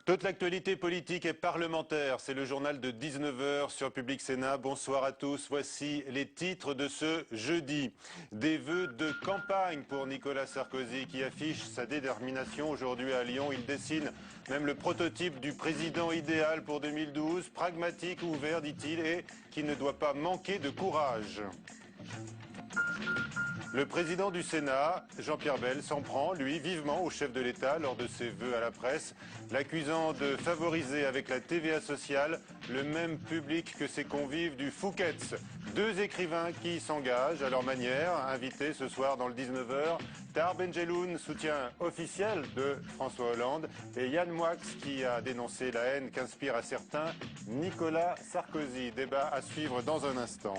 Toute l'actualité politique et parlementaire, c'est le journal de 19 h sur Public Sénat. Bonsoir à tous, voici les titres de ce jeudi. Des vœux de campagne pour Nicolas Sarkozy qui affiche sa détermination aujourd'hui à Lyon. Il dessine même le prototype du président idéal pour 2012, pragmatique, ouvert, dit-il, et qui ne doit pas manquer de courage. Le président du Sénat, Jean-Pierre Bel, s'en prend, lui, vivement au chef de l'État lors de ses vœux à la presse, l'accusant de favoriser avec la TVA sociale le même public que ses convives du Fouquet's. Deux écrivains qui s'engagent à leur manière, invités ce soir dans le 19 h. Tahar Benjeloun, soutien officiel de François Hollande, et Yann Moix qui a dénoncé la haine qu'inspire à certains Nicolas Sarkozy. Débat à suivre dans un instant.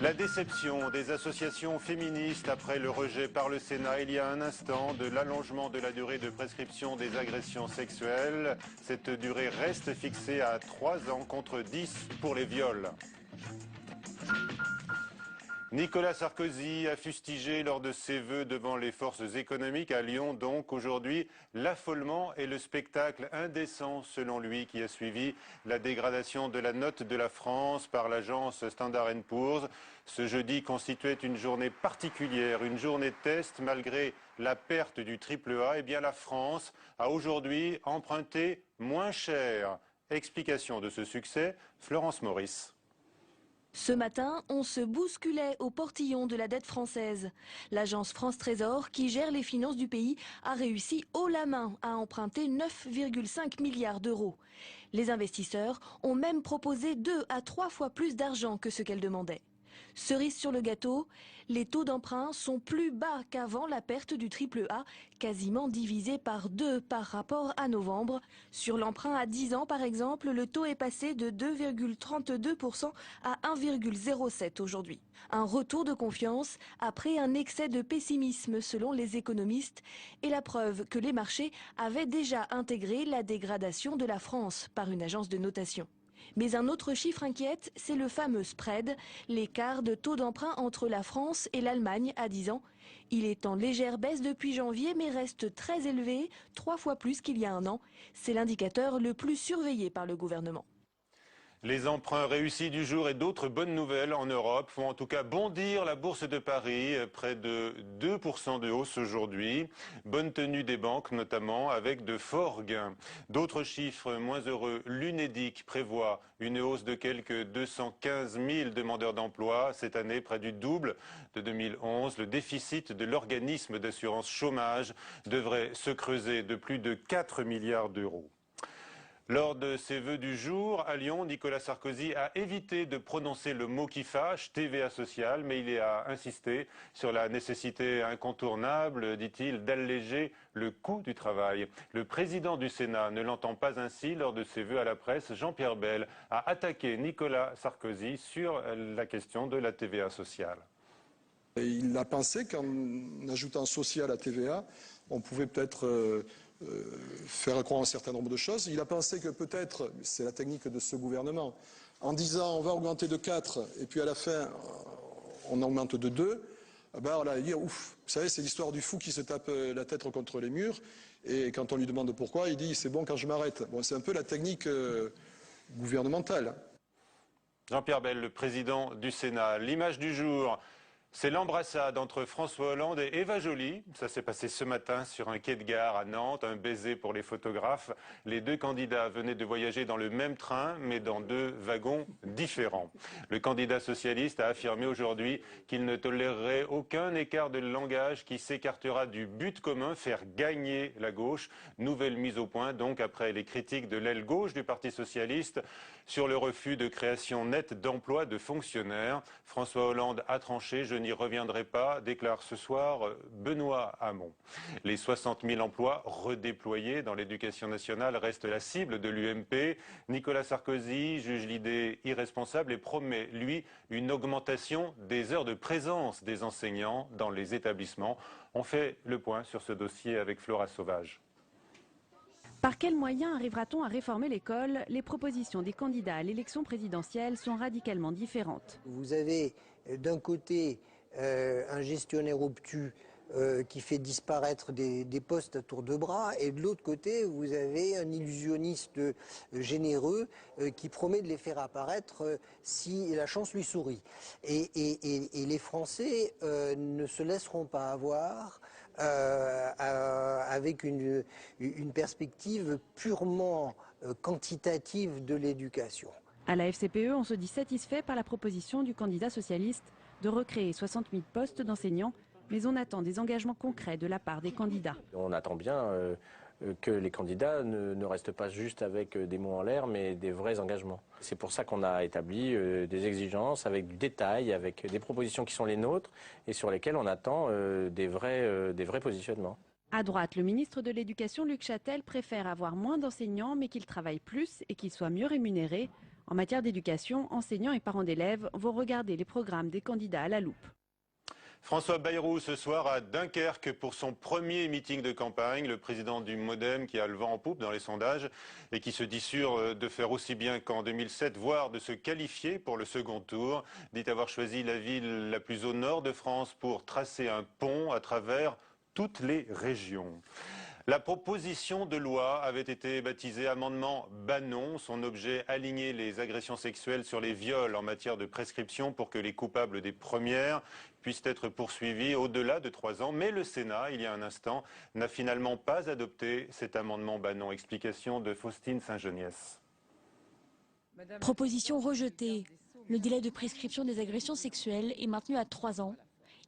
La déception des associations féministes après le rejet par le Sénat il y a un instant de l'allongement de la durée de prescription des agressions sexuelles. Cette durée reste fixée à 3 ans contre 10 pour les viols. Nicolas Sarkozy a fustigé lors de ses vœux devant les forces économiques à Lyon, donc aujourd'hui, l'affolement et le spectacle indécent, selon lui, qui a suivi la dégradation de la note de la France par l'agence Standard & Poor's. Ce jeudi constituait une journée particulière, une journée de test, malgré la perte du AAA. Eh bien, la France a aujourd'hui emprunté moins cher. Explication de ce succès, Florence Maurice. Ce matin, on se bousculait au portillon de la dette française. L'agence France Trésor, qui gère les finances du pays, a réussi haut la main à emprunter 9,5 milliards d'euros. Les investisseurs ont même proposé 2 à 3 fois plus d'argent que ce qu'elle demandait. Cerise sur le gâteau, les taux d'emprunt sont plus bas qu'avant la perte du AAA, quasiment divisé par 2 par rapport à novembre. Sur l'emprunt à 10 ans, par exemple, le taux est passé de 2,32% à 1,07% aujourd'hui. Un retour de confiance après un excès de pessimisme selon les économistes et la preuve que les marchés avaient déjà intégré la dégradation de la France par une agence de notation. Mais un autre chiffre inquiète, c'est le fameux spread, l'écart de taux d'emprunt entre la France et l'Allemagne à 10 ans. Il est en légère baisse depuis janvier, mais reste très élevé, 3 fois plus qu'il y a un an. C'est l'indicateur le plus surveillé par le gouvernement. Les emprunts réussis du jour et d'autres bonnes nouvelles en Europe font en tout cas bondir la bourse de Paris, près de 2% de hausse aujourd'hui. Bonne tenue des banques notamment, avec de forts gains. D'autres chiffres moins heureux, l'Unédic prévoit une hausse de quelques 215 000 demandeurs d'emploi. Cette année, près du double de 2011. Le déficit de l'organisme d'assurance chômage devrait se creuser de plus de 4 milliards d'euros. Lors de ses vœux du jour, à Lyon, Nicolas Sarkozy a évité de prononcer le mot qui fâche, TVA sociale, mais il a insisté sur la nécessité incontournable, dit-il, d'alléger le coût du travail. Le président du Sénat ne l'entend pas ainsi. Lors de ses vœux à la presse, Jean-Pierre Bel a attaqué Nicolas Sarkozy sur la question de la TVA sociale. Il a pensé qu'en ajoutant social à TVA, on pouvait peut-être faire croire un certain nombre de choses. Il a pensé que peut-être, c'est la technique de ce gouvernement, en disant on va augmenter de 4 et puis à la fin on augmente de 2, ben on va dire ouf, vous savez c'est l'histoire du fou qui se tape la tête contre les murs et quand on lui demande pourquoi il dit c'est bon quand je m'arrête. Bon, c'est un peu la technique gouvernementale. Jean-Pierre Bel, le président du Sénat. L'image du jour. C'est l'embrassade entre François Hollande et Eva Joly. Ça s'est passé ce matin sur un quai de gare à Nantes, un baiser pour les photographes. Les deux candidats venaient de voyager dans le même train, mais dans 2 wagons différents. Le candidat socialiste a affirmé aujourd'hui qu'il ne tolérerait aucun écart de langage qui s'écartera du but commun, faire gagner la gauche. Nouvelle mise au point, donc, après les critiques de l'aile gauche du Parti socialiste sur le refus de création nette d'emplois de fonctionnaires. François Hollande a tranché, je n'y reviendrai pas, déclare ce soir Benoît Hamon. Les 60 000 emplois redéployés dans l'éducation nationale restent la cible de l'UMP. Nicolas Sarkozy juge l'idée irresponsable et promet, lui, une augmentation des heures de présence des enseignants dans les établissements. On fait le point sur ce dossier avec Flora Sauvage. Par quels moyens arrivera-t-on à réformer l'école? Les propositions des candidats à l'élection présidentielle sont radicalement différentes. Vous avez d'un côté un gestionnaire obtus qui fait disparaître des postes à tour de bras, et de l'autre côté, vous avez un illusionniste généreux qui promet de les faire apparaître si la chance lui sourit. Et les Français ne se laisseront pas avoir avec une perspective purement quantitative de l'éducation. À la FCPE, on se dit satisfait par la proposition du candidat socialiste de recréer 60 000 postes d'enseignants, mais on attend des engagements concrets de la part des candidats. On attend bien que les candidats ne restent pas juste avec des mots en l'air, mais des vrais engagements. C'est pour ça qu'on a établi des exigences avec du détail, avec des propositions qui sont les nôtres et sur lesquelles on attend des vrais positionnements. À droite, le ministre de l'Éducation, Luc Châtel, préfère avoir moins d'enseignants, mais qu'ils travaillent plus et qu'ils soient mieux rémunérés. En matière d'éducation, enseignants et parents d'élèves vont regarder les programmes des candidats à la loupe. François Bayrou ce soir à Dunkerque pour son premier meeting de campagne. Le président du MoDem qui a le vent en poupe dans les sondages et qui se dit sûr de faire aussi bien qu'en 2007, voire de se qualifier pour le second tour, dit avoir choisi la ville la plus au nord de France pour tracer un pont à travers toutes les régions. La proposition de loi avait été baptisée amendement Banon. Son objet, aligner les agressions sexuelles sur les viols en matière de prescription pour que les coupables des premières puissent être poursuivis au-delà de 3 ans. Mais le Sénat, il y a un instant, n'a finalement pas adopté cet amendement Banon. Explication de Faustine Saint-Geniès. Proposition rejetée. Le délai de prescription des agressions sexuelles est maintenu à 3 ans.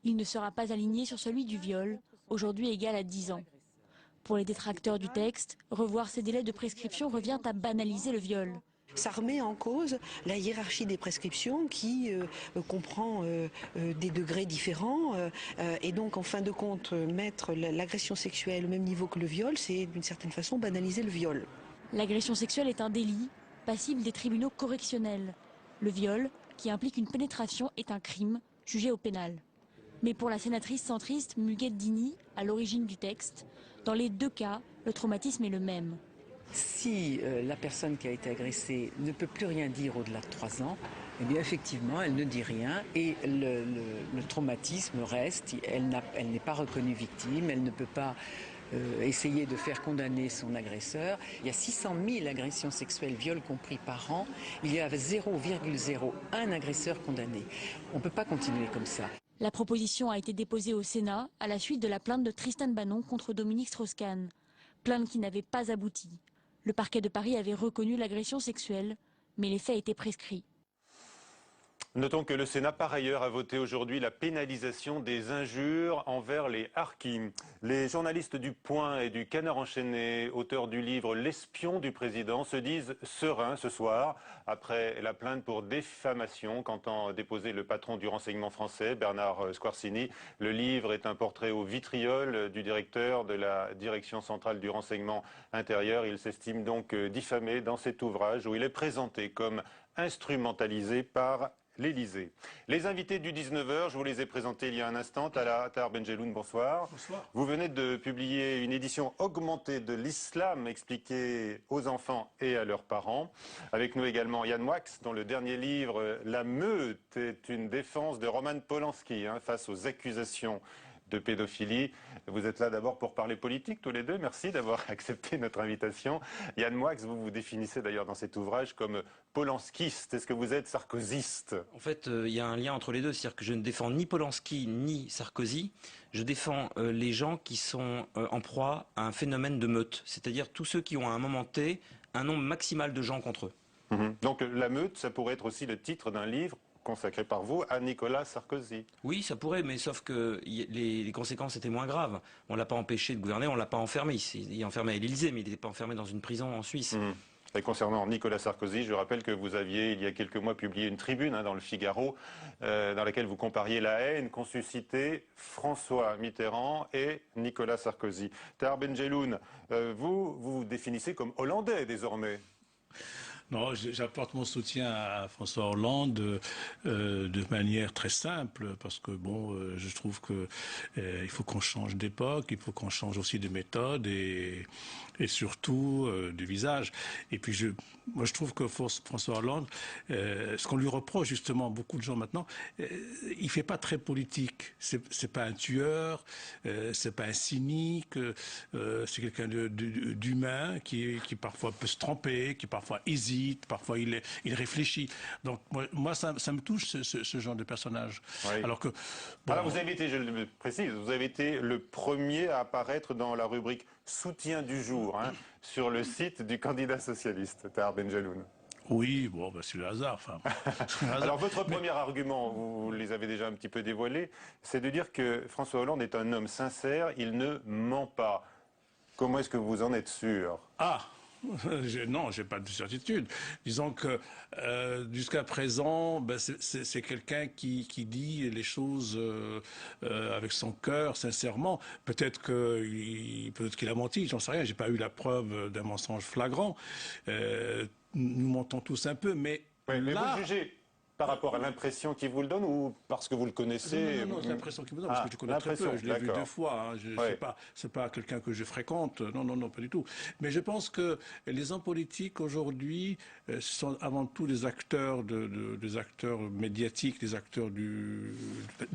Il ne sera pas aligné sur celui du viol, aujourd'hui égal à 10 ans. Pour les détracteurs du texte, revoir ces délais de prescription revient à banaliser le viol. Ça remet en cause la hiérarchie des prescriptions qui comprend des degrés différents et donc en fin de compte mettre l'agression sexuelle au même niveau que le viol, c'est d'une certaine façon banaliser le viol. L'agression sexuelle est un délit, passible des tribunaux correctionnels. Le viol, qui implique une pénétration, est un crime, jugé au pénal. Mais pour la sénatrice centriste Muguette Dini, à l'origine du texte, dans les 2 cas, le traumatisme est le même. Si la personne qui a été agressée ne peut plus rien dire au-delà de 3 ans, eh bien effectivement, elle ne dit rien et le traumatisme reste. Elle n'est pas reconnue victime, elle ne peut pas essayer de faire condamner son agresseur. Il y a 600 000 agressions sexuelles, viols compris par an. Il y a 0,01 agresseur condamné. On ne peut pas continuer comme ça. La proposition a été déposée au Sénat à la suite de la plainte de Tristan Banon contre Dominique Strauss-Kahn. Plainte qui n'avait pas abouti. Le parquet de Paris avait reconnu l'agression sexuelle, mais les faits étaient prescrits. Notons que le Sénat, par ailleurs, a voté aujourd'hui la pénalisation des injures envers les harkis. Les journalistes du Point et du Canard enchaîné, auteurs du livre L'espion du président, se disent sereins ce soir, après la plainte pour diffamation qu'entend déposer le patron du renseignement français, Bernard Squarcini. Le livre est un portrait au vitriol du directeur de la Direction centrale du renseignement intérieur. Il s'estime donc diffamé dans cet ouvrage où il est présenté comme instrumentalisé par l'Élysée. Les invités du 19h, je vous les ai présentés il y a un instant. Talha Attar Benjeloun, bonsoir. Bonsoir. Vous venez de publier une édition augmentée de l'islam expliqué aux enfants et à leurs parents. Avec nous également Yann Moix, dont le dernier livre, La Meute, est une défense de Roman Polanski face aux accusations de pédophilie. Vous êtes là d'abord pour parler politique tous les deux. Merci d'avoir accepté notre invitation. Yann Moix, vous vous définissez d'ailleurs dans cet ouvrage comme polanskiste. Est-ce que vous êtes sarkozyste? En fait, il y a un lien entre les deux. C'est-à-dire que je ne défends ni Polanski ni Sarkozy. Je défends les gens qui sont en proie à un phénomène de meute. C'est-à-dire tous ceux qui ont à un moment T un nombre maximal de gens contre eux. Donc la meute, ça pourrait être aussi le titre d'un livre consacré par vous à Nicolas Sarkozy. Oui, ça pourrait, mais sauf que les conséquences étaient moins graves. On ne l'a pas empêché de gouverner, on ne l'a pas enfermé. Il est enfermé à l'Élysée, mais il n'était pas enfermé dans une prison en Suisse. Et concernant Nicolas Sarkozy, je rappelle que vous aviez, il y a quelques mois, publié une tribune dans le Figaro, dans laquelle vous compariez la haine qu'ont suscité François Mitterrand et Nicolas Sarkozy. Tahar Benjeloun, vous vous définissez comme hollandais désormais. Non, j'apporte mon soutien à François Hollande de manière très simple, parce que je trouve que il faut qu'on change d'époque, il faut qu'on change aussi de méthode et surtout du visage. Et puis moi je trouve que François Hollande, ce qu'on lui reproche justement, beaucoup de gens maintenant, il fait pas très politique. C'est pas un tueur, c'est pas un cynique, c'est quelqu'un d'humain qui parfois peut se tromper, qui parfois hésite, parfois il réfléchit. Donc moi ça me touche ce genre de personnage. Oui. Alors que alors vous avez été, je le précise, vous avez été le premier à apparaître dans la rubrique soutien du jour sur le site du candidat socialiste, Tahar Benjelloun. Oui, c'est le hasard. Enfin, alors votre premier argument, vous les avez déjà un petit peu dévoilés, c'est de dire que François Hollande est un homme sincère, il ne ment pas. Comment est-ce que vous en êtes sûr? Non, j'ai pas de certitude. Disons que jusqu'à présent, c'est quelqu'un qui dit les choses avec son cœur, sincèrement. Peut-être qu'il a menti, j'en sais rien. J'ai pas eu la preuve d'un mensonge flagrant. Nous mentons tous un peu, mais oui, mais là, vous jugez par rapport à l'impression qu'il vous le donne ou parce que vous le connaissez? Non, c'est l'impression qu'il me donne, parce que je connais très peu. Je l'ai vu 2 fois. C'est pas quelqu'un que je fréquente. Non, pas du tout. Mais je pense que les hommes politiques aujourd'hui sont avant tout des acteurs des acteurs médiatiques, des acteurs du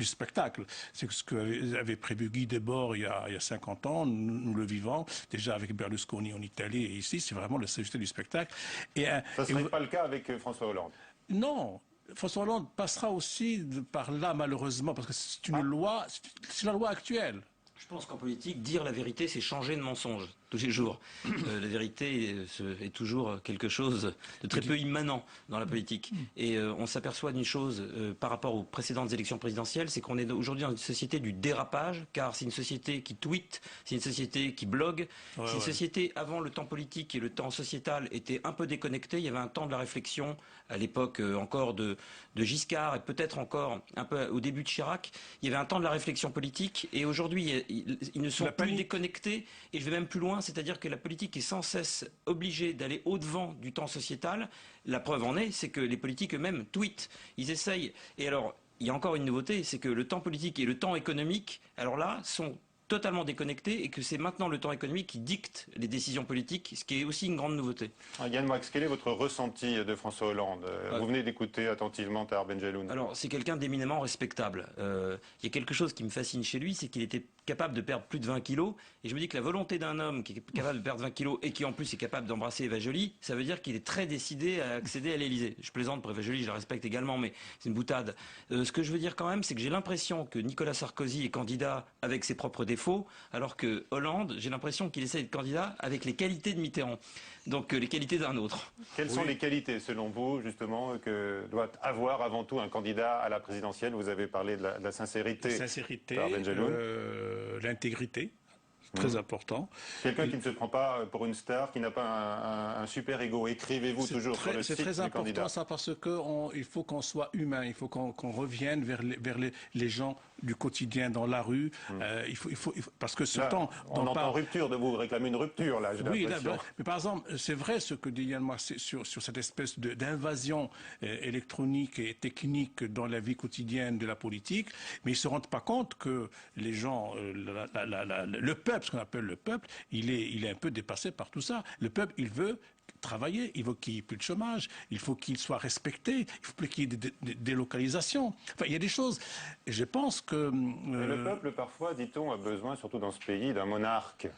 spectacle. C'est ce qu'avait prévu Guy Debord il y a 50 ans. Nous le vivons déjà avec Berlusconi en Italie et ici. C'est vraiment la société du spectacle. Ça ne serait pas le cas avec François Hollande? Non. François Hollande passera aussi par là, malheureusement, parce que c'est une loi, c'est la loi actuelle. Je pense qu'en politique, dire la vérité, c'est changer de mensonge tous les jours. La vérité est toujours quelque chose de très peu immanent dans la politique. Et on s'aperçoit d'une chose par rapport aux précédentes élections présidentielles, c'est qu'on est aujourd'hui dans une société du dérapage, car c'est une société qui tweet, c'est une société qui blogue, c'est une société, avant le temps politique et le temps sociétal était un peu déconnecté, il y avait un temps de la réflexion, à l'époque encore de Giscard et peut-être encore un peu au début de Chirac, il y avait un temps de la réflexion politique et aujourd'hui ils ne sont plus déconnectés et je vais même plus loin, c'est-à-dire que la politique est sans cesse obligée d'aller au-devant du temps sociétal. La preuve en est, c'est que les politiques eux-mêmes tweetent, ils essayent. Et alors, il y a encore une nouveauté, c'est que le temps politique et le temps économique, alors là, sont totalement déconnectés et que c'est maintenant le temps économique qui dicte les décisions politiques, ce qui est aussi une grande nouveauté. Yann Moix, quel est votre ressenti de François Hollande? Vous venez d'écouter attentivement Tahar Benjelloun. Alors, c'est quelqu'un d'éminemment respectable. Il y a quelque chose qui me fascine chez lui, c'est qu'il était capable de perdre plus de 20 kilos. Et je me dis que la volonté d'un homme qui est capable de perdre 20 kilos et qui en plus est capable d'embrasser Eva Joly, ça veut dire qu'il est très décidé à accéder à l'Élysée. Je plaisante pour Eva Joly, je la respecte également, mais c'est une boutade. Ce que je veux dire quand même, c'est que j'ai l'impression que Nicolas Sarkozy est candidat avec ses propres défauts, alors que Hollande, j'ai l'impression qu'il essaie d'être candidat avec les qualités de Mitterrand. Donc les qualités d'un autre. Quelles sont les qualités, selon vous, justement, que doit avoir avant tout un candidat à la présidentielle? Vous avez parlé de la sincérité. L'intégrité, très important. Quelqu'un qui ne se prend pas pour une star, qui n'a pas un super ego. Écrivez-vous toujours sur le site du candidat. C'est très important ça, parce qu'il faut qu'on soit humain, il faut qu'on revienne vers les gens du quotidien dans la rue. Il faut parce que ce là, temps... On entend rupture, de vous réclamer une rupture, là, j'ai l'impression. Mais par exemple, c'est vrai ce que dit Yann Moix sur cette espèce d'invasion électronique et technique dans la vie quotidienne de la politique, mais ils ne se rendent pas compte que les gens, le peuple, ce qu'on appelle le peuple, il est un peu dépassé par tout ça. Le peuple, il veut travailler, il veut qu'il n'y ait plus de chômage, il faut qu'il soit respecté, il faut plus qu'il y ait des délocalisations. Enfin, il y a des choses. Et je pense que... Le peuple, parfois, dit-on, a besoin, surtout dans ce pays, d'un monarque.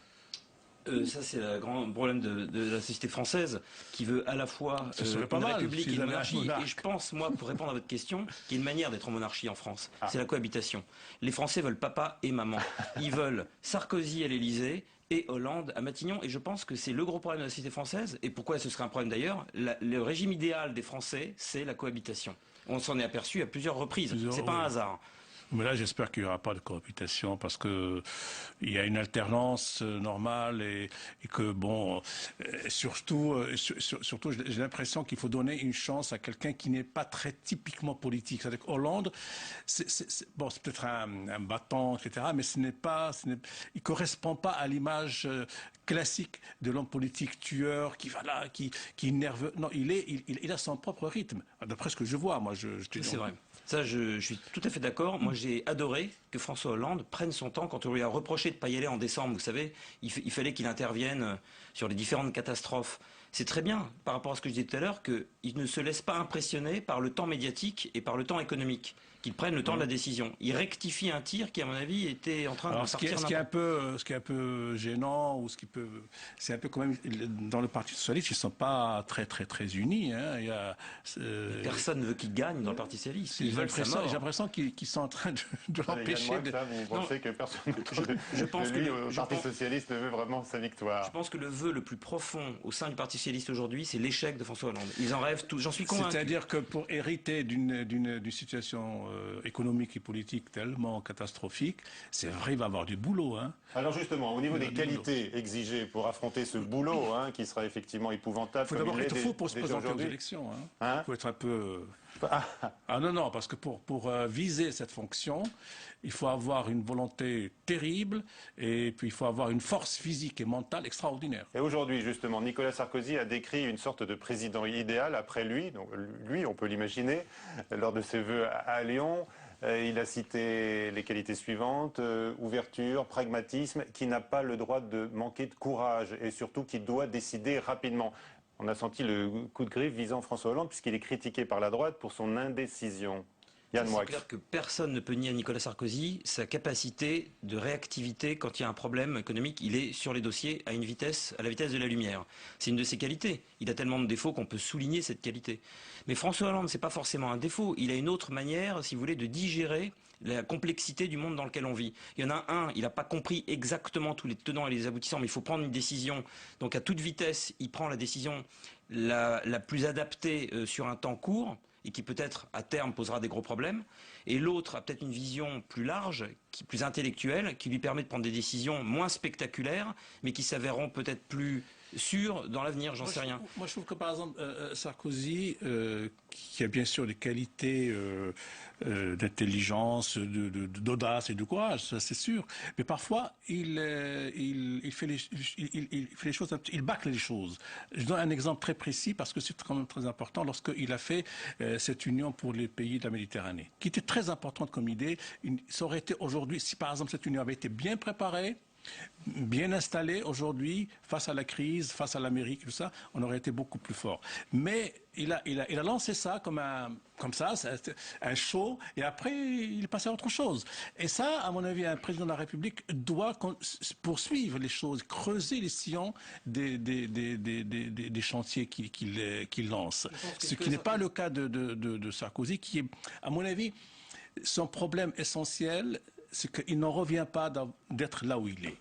Ça, c'est le grand problème de la société française, qui veut à la fois une république et une monarchie. Et je pense, moi, pour répondre à votre question, qu'il y a une manière d'être en monarchie en France. C'est la cohabitation. Les Français veulent papa et maman. Ils veulent Sarkozy à l'Élysée et Hollande à Matignon. Et je pense que c'est le gros problème de la société française. Et pourquoi ce serait un problème d'ailleurs? Le régime idéal des Français, c'est la cohabitation. On s'en est aperçu à plusieurs reprises. C'est pas un hasard. Mais là, j'espère qu'il n'y aura pas de cohabitation parce que il y a une alternance normale et que surtout, j'ai l'impression qu'il faut donner une chance à quelqu'un qui n'est pas très typiquement politique. C'est-à-dire qu'Hollande, c'est peut-être un battant, etc., mais il correspond pas à l'image classique de l'homme politique tueur qui va là, qui nerveux. Non, il a son propre rythme. D'après ce que je vois, moi, c'est vrai. Ça, je suis tout à fait d'accord. Moi, j'ai adoré que François Hollande prenne son temps quand on lui a reproché de ne pas y aller en décembre. Vous savez, il fallait qu'il intervienne sur les différentes catastrophes. C'est très bien, par rapport à ce que je disais tout à l'heure, qu'il ne se laisse pas impressionner par le temps médiatique et par le temps économique. Qu'il prenne le temps de la décision. Il rectifie un tir qui, à mon avis, était en train de partir. Ce qui est un peu gênant, ou c'est un peu quand même dans le Parti socialiste, ils ne sont pas très unis. Hein. Personne ne veut qu'il gagne dans le Parti socialiste. J'ai l'impression qu'ils sont en train de l'empêcher. Vous pensez que personne au Parti socialiste ne veut vraiment sa victoire? Je pense que le vœu le plus profond au sein du Parti socialiste aujourd'hui, c'est l'échec de François Hollande. Ils en rêvent tous. J'en suis convaincu. C'est-à-dire que pour hériter d'une situation économique et politique tellement catastrophique, c'est vrai, il va avoir du boulot. Hein. Alors justement, au niveau des qualités exigées pour affronter ce boulot, qui sera effectivement épouvantable. Il faut d'abord être faux pour se présenter aux élections. Il faut être un peu... non, parce que pour viser cette fonction, il faut avoir une volonté terrible et puis il faut avoir une force physique et mentale extraordinaire. Et aujourd'hui, justement, Nicolas Sarkozy a décrit une sorte de président idéal après lui. Donc, lui, on peut l'imaginer, lors de ses vœux à Lyon. Il a cité les qualités suivantes, ouverture, pragmatisme, qui n'a pas le droit de manquer de courage et surtout qui doit décider rapidement. On a senti le coup de griffe visant François Hollande puisqu'il est critiqué par la droite pour son indécision. C'est clair que personne ne peut nier à Nicolas Sarkozy sa capacité de réactivité quand il y a un problème économique. Il est sur les dossiers à la vitesse de la lumière. C'est une de ses qualités. Il a tellement de défauts qu'on peut souligner cette qualité. Mais François Hollande, c'est pas forcément un défaut. Il a une autre manière, si vous voulez, de digérer la complexité du monde dans lequel on vit. Il y en a un, il n'a pas compris exactement tous les tenants et les aboutissants, mais il faut prendre une décision. Donc à toute vitesse, il prend la décision la plus adaptée sur un temps court, et qui peut-être à terme posera des gros problèmes, et l'autre a peut-être une vision plus large, plus intellectuelle, qui lui permet de prendre des décisions moins spectaculaires, mais qui s'avéreront peut-être plus sûres dans l'avenir, j'en sais rien. Moi je trouve que par exemple Sarkozy, qui a bien sûr des qualités d'intelligence, d'audace et de courage, ça c'est sûr, mais parfois il fait les choses, il bâcle les choses. Je donne un exemple très précis parce que c'est quand même très important lorsqu'il a fait cette union pour les pays de la Méditerranée, qui était très importante comme idée. Ça aurait été aujourd'hui, si par exemple cette union avait été bien préparée, bien installé aujourd'hui, face à la crise, face à l'Amérique, tout ça, on aurait été beaucoup plus fort. Mais il a lancé ça comme ça, un show, et après il est passé à autre chose. Et ça, à mon avis, un président de la République doit poursuivre les choses, creuser les sillons des chantiers qu'il lance. Ce qui n'est pas le cas de Sarkozy, qui est, à mon avis, son problème essentiel, c'est qu'il n'en revient pas d'être là où il est.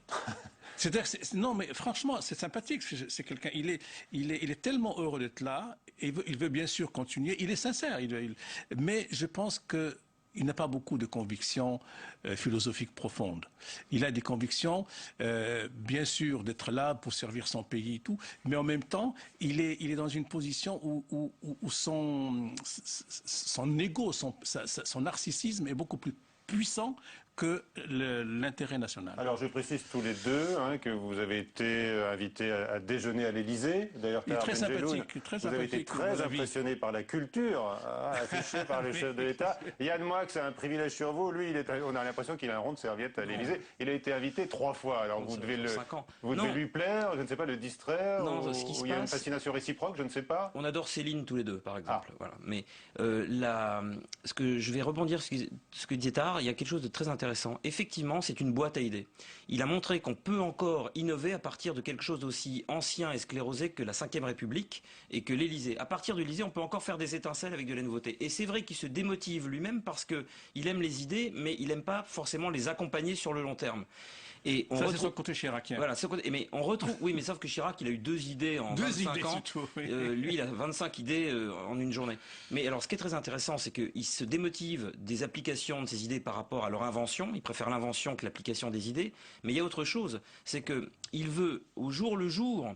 Non, mais franchement, c'est sympathique. C'est quelqu'un. Il est tellement heureux d'être là. Il veut bien sûr continuer. Il est sincère. Mais je pense que il n'a pas beaucoup de convictions philosophiques profondes. Il a des convictions, bien sûr, d'être là pour servir son pays et tout, mais en même temps, il est dans une position où son ego, son narcissisme est beaucoup plus puissant que l'intérêt national. Alors je précise tous les deux que vous avez été invités à déjeuner à l'Élysée. D'ailleurs, très sympathique. Vous avez été très impressionné par la culture affichée par le chef de l'État. Yann Moix a un privilège sur vous. Lui, on a l'impression qu'il a un rond de serviette à l'Élysée. Il a été invité 3 fois. Alors vous devez lui plaire, je ne sais pas, le distraire. Non, il y a une fascination réciproque, je ne sais pas. On adore Céline tous les deux, par exemple. Voilà. Mais ce que je vais rebondir sur ce que disait Tahar, il y a quelque chose de très intéressant. Effectivement, c'est une boîte à idées. Il a montré qu'on peut encore innover à partir de quelque chose d'aussi ancien et sclérosé que la Ve République et que l'Élysée. À partir de l'Élysée, on peut encore faire des étincelles avec de la nouveauté. Et c'est vrai qu'il se démotive lui-même parce qu'il aime les idées, mais il n'aime pas forcément les accompagner sur le long terme. Et on retrouve... c'est son côté chiracien. Voilà, mais on retrouve... Oui, mais sauf que Chirac, il a eu 2 idées en 25 ans. Surtout, oui. Lui, il a 25 idées en une journée. Mais alors, ce qui est très intéressant, c'est qu'il se démotive des applications de ses idées par rapport à leur invention. Il préfère l'invention que l'application des idées. Mais il y a autre chose, c'est qu'il veut, au jour le jour,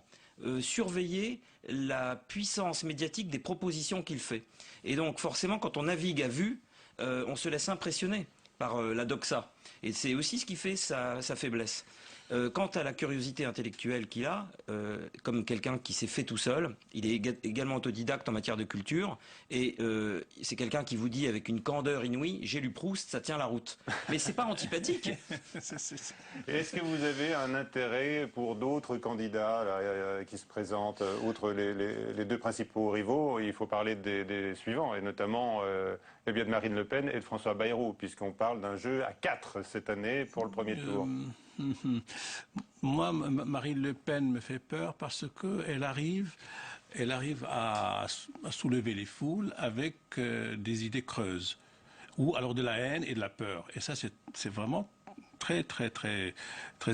surveiller la puissance médiatique des propositions qu'il fait. Et donc, forcément, quand on navigue à vue, on se laisse impressionner par la doxa. Et c'est aussi ce qui fait sa faiblesse. Quant à la curiosité intellectuelle qu'il a, comme quelqu'un qui s'est fait tout seul, il est également autodidacte en matière de culture, et c'est quelqu'un qui vous dit avec une candeur inouïe, j'ai lu Proust, ça tient la route. Mais c'est pas antipathique. Est-ce que vous avez un intérêt pour d'autres candidats là, qui se présentent, outre les deux principaux rivaux? Il faut parler des suivants, et notamment eh bien de Marine Le Pen et de François Bayrou, puisqu'on parle d'un jeu à 4 cette année pour le premier tour. Moi, Marine Le Pen me fait peur parce qu'elle arrive à soulever les foules avec des idées creuses, ou alors de la haine et de la peur. Et ça, c'est vraiment très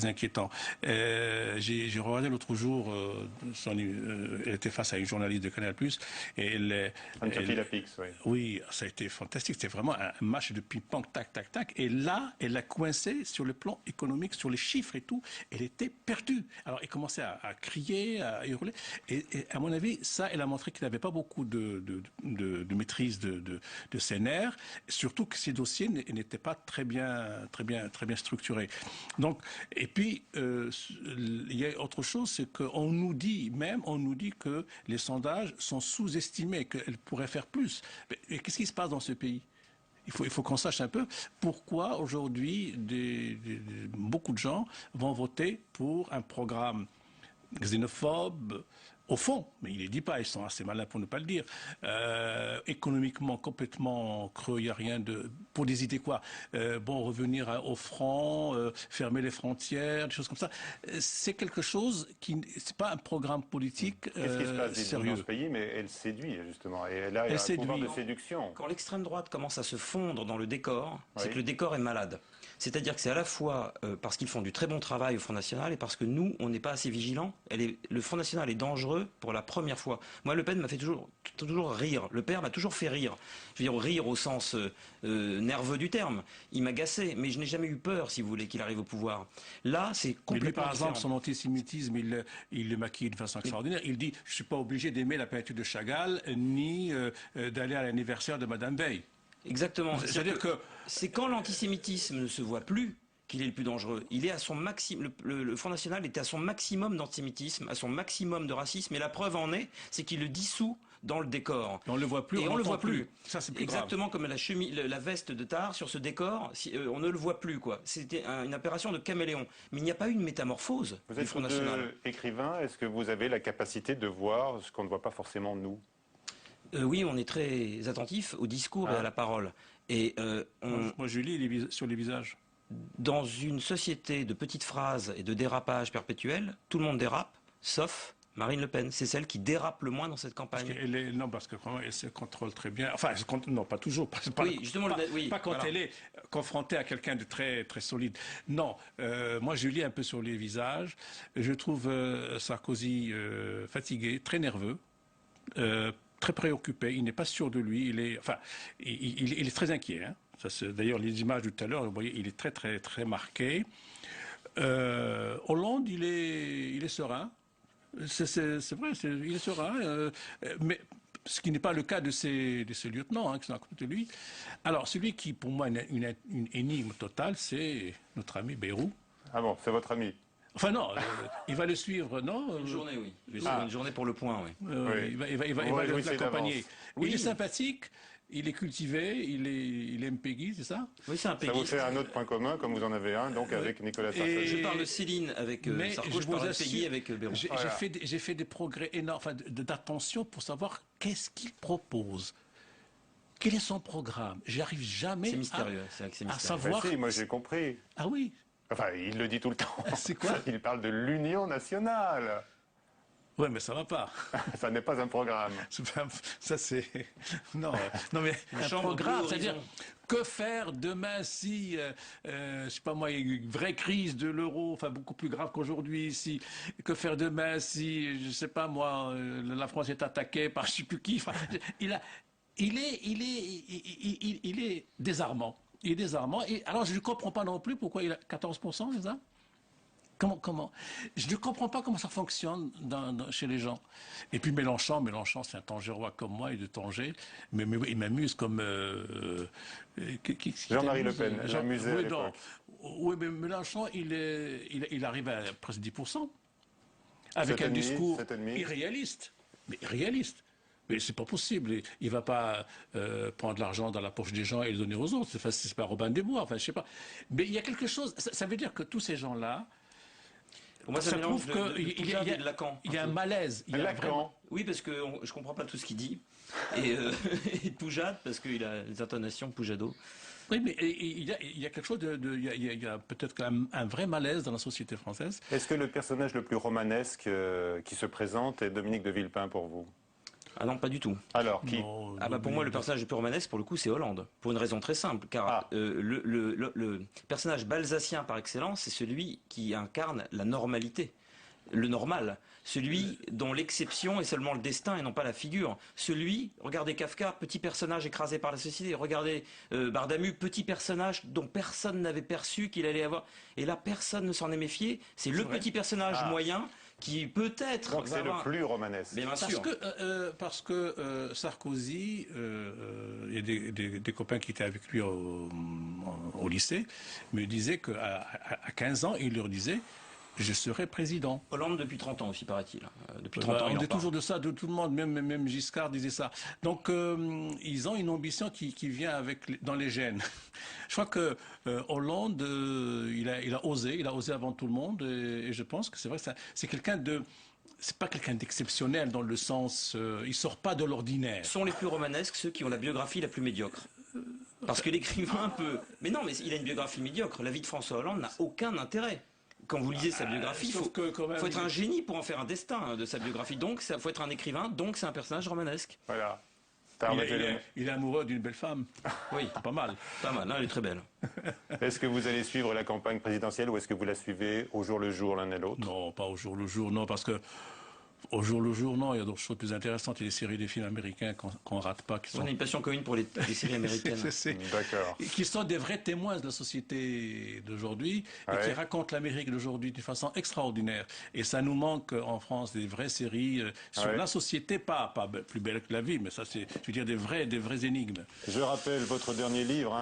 inquiétant. J'ai regardé l'autre jour, elle était face à une journaliste de Canal+, et Anne-Sophie Lapix, oui. Oui, ça a été fantastique. C'était vraiment un match de ping-pong, tac, tac, tac. Et là, elle a coincé sur le plan économique, sur les chiffres et tout. Elle était perdue. Alors, elle commençait à crier, à hurler. Et à mon avis, ça, elle a montré qu'il n'avait pas beaucoup de maîtrise de ses nerfs. Surtout que ses dossiers n'étaient pas très bien structurés. Donc, et puis, il y a autre chose, c'est qu'on nous dit que les sondages sont sous-estimés, qu'elle pourrait faire plus. Mais qu'est-ce qui se passe dans ce pays ? Il faut qu'on sache un peu pourquoi aujourd'hui beaucoup de gens vont voter pour un programme xénophobe, au fond, mais il ne les dit pas, ils sont assez malins pour ne pas le dire, économiquement complètement creux, il n'y a rien de... Pour des idées quoi revenir au franc, fermer les frontières, des choses comme ça. C'est quelque chose qui... C'est pas un programme politique Qu'est-ce qui se passe sérieux. dans ce pays, mais elle séduit, justement. Et elle a un pouvoir de séduction. Quand l'extrême droite commence à se fondre dans le décor, c'est que le décor est malade. C'est-à-dire que c'est à la fois parce qu'ils font du très bon travail au Front National et parce que nous, on n'est pas assez vigilants. Le Front National est dangereux pour la première fois. Moi, Le Pen m'a fait toujours rire. Le père m'a toujours fait rire. Je veux dire, rire au sens nerveux du terme. Il m'a agacé, mais je n'ai jamais eu peur, si vous voulez, qu'il arrive au pouvoir. Là, c'est complètement mais lui, par exemple, différent. son antisémitisme, il le maquille de façon extraordinaire. Il dit, je ne suis pas obligé d'aimer la peinture de Chagall, ni d'aller à l'anniversaire de Madame Veil. Exactement. C'est-à-dire que... C'est quand l'antisémitisme ne se voit plus qu'il est le plus dangereux. Il est à son maximum. Le Front National était à son maximum d'antisémitisme, à son maximum de racisme, et la preuve en est, c'est qu'il le dissout dans le décor. Et on le voit plus. Et on le voit plus. Ça, c'est plus exactement grave. comme la veste de Tar sur ce décor, on ne le voit plus, quoi. C'était une opération de caméléon. Mais il n'y a pas eu une métamorphose du Front National. Vous êtes écrivain, est-ce que vous avez la capacité de voir ce qu'on ne voit pas forcément nous? Oui, on est très attentif au discours et à la parole. Et moi, je lis sur les visages. Dans une société de petites phrases et de dérapage perpétuel, tout le monde dérape, sauf Marine Le Pen. C'est celle qui dérape le moins dans cette campagne. Parce que elle se contrôle très bien. Enfin, non, pas toujours. Pas quand elle est confrontée à quelqu'un de très, très solide. Non, moi, je lis un peu sur les visages. Je trouve Sarkozy fatigué, très nerveux. Très préoccupé, il n'est pas sûr de lui, il est très inquiet. Hein. D'ailleurs, les images de tout à l'heure, vous voyez, il est très, très, très marqué. Hollande, il est serein. C'est vrai, il est serein. Mais ce qui n'est pas le cas de ces lieutenants qui sont à côté de lui. Alors, celui qui, pour moi, est une énigme totale, c'est notre ami Bayrou. Ah bon, c'est votre ami? Enfin non, il va le suivre, non? Une journée, oui. Je vais suivre une journée pour le point, oui. Oui. Il va l'accompagner. Oui. Il est sympathique, il est cultivé, il aime Peggy, c'est ça? Oui, c'est un Peggy. Ça vous fait un autre point commun, comme vous en avez un, donc avec Nicolas Sarkozy. Je parle de Céline avec Sarkozy, je parle de Peggy avec Bayrou. J'ai fait des progrès énormes, d'attention pour savoir qu'est-ce qu'il propose. Quel est son programme? J'arrive jamais à savoir. Si, moi j'ai compris. Ah oui? Enfin, il le dit tout le temps. C'est quoi? Il parle de l'Union nationale. Ouais, mais ça va pas. Ça n'est pas un programme. Ça c'est... Non, mais un programme, c'est-à-dire... Que faire demain si, je sais pas moi, il y a une vraie crise de l'euro, enfin beaucoup plus grave qu'aujourd'hui ici. Que faire demain si, je sais pas moi, la France est attaquée par je sais plus qui. Enfin, il est désarmant. Il est désarmant. Et alors, je ne comprends pas non plus pourquoi il a 14%, c'est ça? Comment Je ne comprends pas comment ça fonctionne chez les gens. Et puis Mélenchon, c'est un Tangerois comme moi, il est de Tanger, mais il m'amuse comme... Jean-Marie Le Pen, amusé à l'époque. Oui, mais Mélenchon, il arrive à presque 10%, avec un discours irréaliste. Mais réaliste. Mais c'est pas possible. Il va pas prendre l'argent dans la poche des gens et le donner aux autres. C'est pas Robin des Bois, enfin je sais pas. Mais il y a quelque chose. Ça veut dire que tous ces gens-là. Pour moi, ça prouve qu'il y a un malaise. Oui, parce que je comprends pas tout ce qu'il dit. Et Poujade, parce qu'il a les intonations Poujado. Oui, mais il y a quelque chose il y a peut-être un vrai malaise dans la société française. Est-ce que le personnage le plus romanesque qui se présente est Dominique de Villepin pour vous? Ah non, pas du tout. Alors, qui? Pour moi, le personnage le plus romanesque, pour le coup, c'est Hollande. Pour une raison très simple. Car le personnage balsacien par excellence, c'est celui qui incarne la normalité. Le normal. Celui dont l'exception est seulement le destin et non pas la figure. Regardez Kafka, petit personnage écrasé par la société. Regardez Bardamu, petit personnage dont personne n'avait perçu qu'il allait avoir. Et là, personne ne s'en est méfié. C'est le petit personnage moyen qui peut-être... Donc c'est le plus romanesque. Bien sûr. Parce que Sarkozy, il y a des copains qui étaient avec lui au lycée, me disaient qu'à 15 ans, il leur disait « je serai président ». Hollande depuis 30 ans aussi, paraît-il. Depuis 30 ans, on dit toujours de ça, de tout le monde, même Giscard disait ça. Donc ils ont une ambition qui vient dans les gènes. Je crois que Hollande, il a osé avant tout le monde, et je pense que c'est vrai que c'est quelqu'un de... C'est pas quelqu'un d'exceptionnel dans le sens... il sort pas de l'ordinaire. Sont les plus romanesques ceux qui ont la biographie la plus médiocre. Parce que l'écrivain peut... Mais non, mais il a une biographie médiocre. La vie de François Hollande n'a aucun intérêt. Quand vous lisez sa biographie, il faut être un génie pour en faire un destin de sa biographie. Donc, il faut être un écrivain, donc c'est un personnage romanesque. Voilà. Il est amoureux d'une belle femme. Oui. Pas mal. Pas mal, elle est très belle. Est-ce que vous allez suivre la campagne présidentielle ou est-ce que vous la suivez au jour le jour l'un et l'autre? Non, pas au jour le jour, non, parce que au jour le jour, non, il y a d'autres choses plus intéressantes. Il y a des séries, des films américains qu'on rate pas. On a une passion commune pour les séries américaines. D'accord. Qui sont des vrais témoins de la société d'aujourd'hui et qui racontent l'Amérique d'aujourd'hui d'une façon extraordinaire. Et ça nous manque en France des vraies séries sur la société, pas plus belle que la vie, mais ça c'est, je veux dire, des vraies énigmes. Je rappelle votre dernier livre,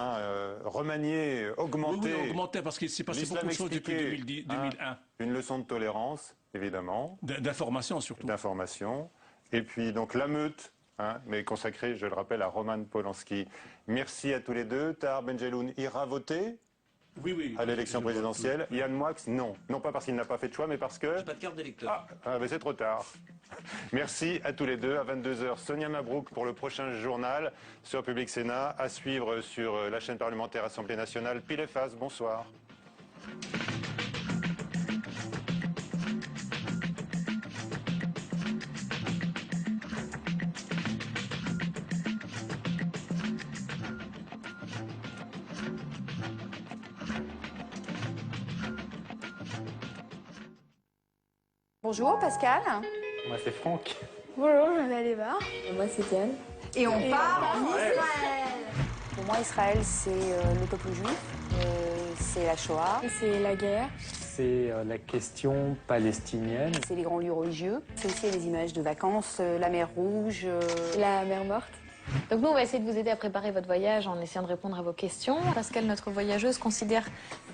remanié, augmenté. Oui, augmenté, parce qu'il s'est passé beaucoup de choses depuis 2001. Une leçon de tolérance, évidemment. D'information surtout. D'information. Et puis donc La Meute, mais consacrée, je le rappelle, à Roman Polanski. Merci à tous les deux. Tahar Benjeloun ira voter à l'élection présidentielle. Yann Moix, non. Non pas parce qu'il n'a pas fait de choix, mais parce que... J'ai pas de carte d'électeur. Mais c'est trop tard. Merci à tous les deux. À 22h, Sonia Mabrouk pour le prochain journal sur Public Sénat. À suivre sur la chaîne parlementaire Assemblée nationale. Pile et face, bonsoir. Bonjour Pascal. Moi c'est Franck. Bonjour, je m'appelle Eva. Et moi c'est Diane. Et on part en Israël. Pour moi Israël c'est le peuple juif, c'est la Shoah. C'est la guerre. C'est la question palestinienne. C'est les grands lieux religieux. C'est aussi les images de vacances, la mer Rouge. La mer Morte. Donc nous, on va essayer de vous aider à préparer votre voyage en essayant de répondre à vos questions. Pascal, notre voyageuse, considère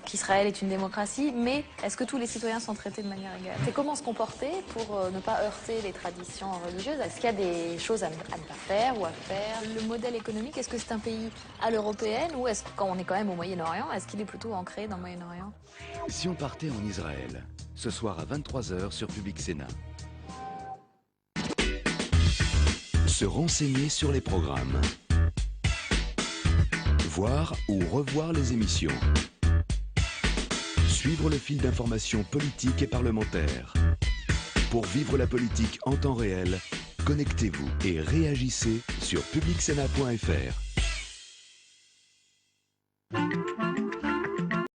qu'Israël est une démocratie, mais est-ce que tous les citoyens sont traités de manière égale? C'est comment se comporter pour ne pas heurter les traditions religieuses? Est-ce qu'il y a des choses à ne pas faire ou à faire? Le modèle économique, est-ce que c'est un pays à l'européenne ou est-ce que, quand on est quand même au Moyen-Orient, est-ce qu'il est plutôt ancré dans le Moyen-Orient? Si on partait en Israël, ce soir à 23h sur Public Sénat. Se renseigner sur les programmes. Voir ou revoir les émissions. Suivre le fil d'information politique et parlementaire. Pour vivre la politique en temps réel, connectez-vous et réagissez sur publicsénat.fr.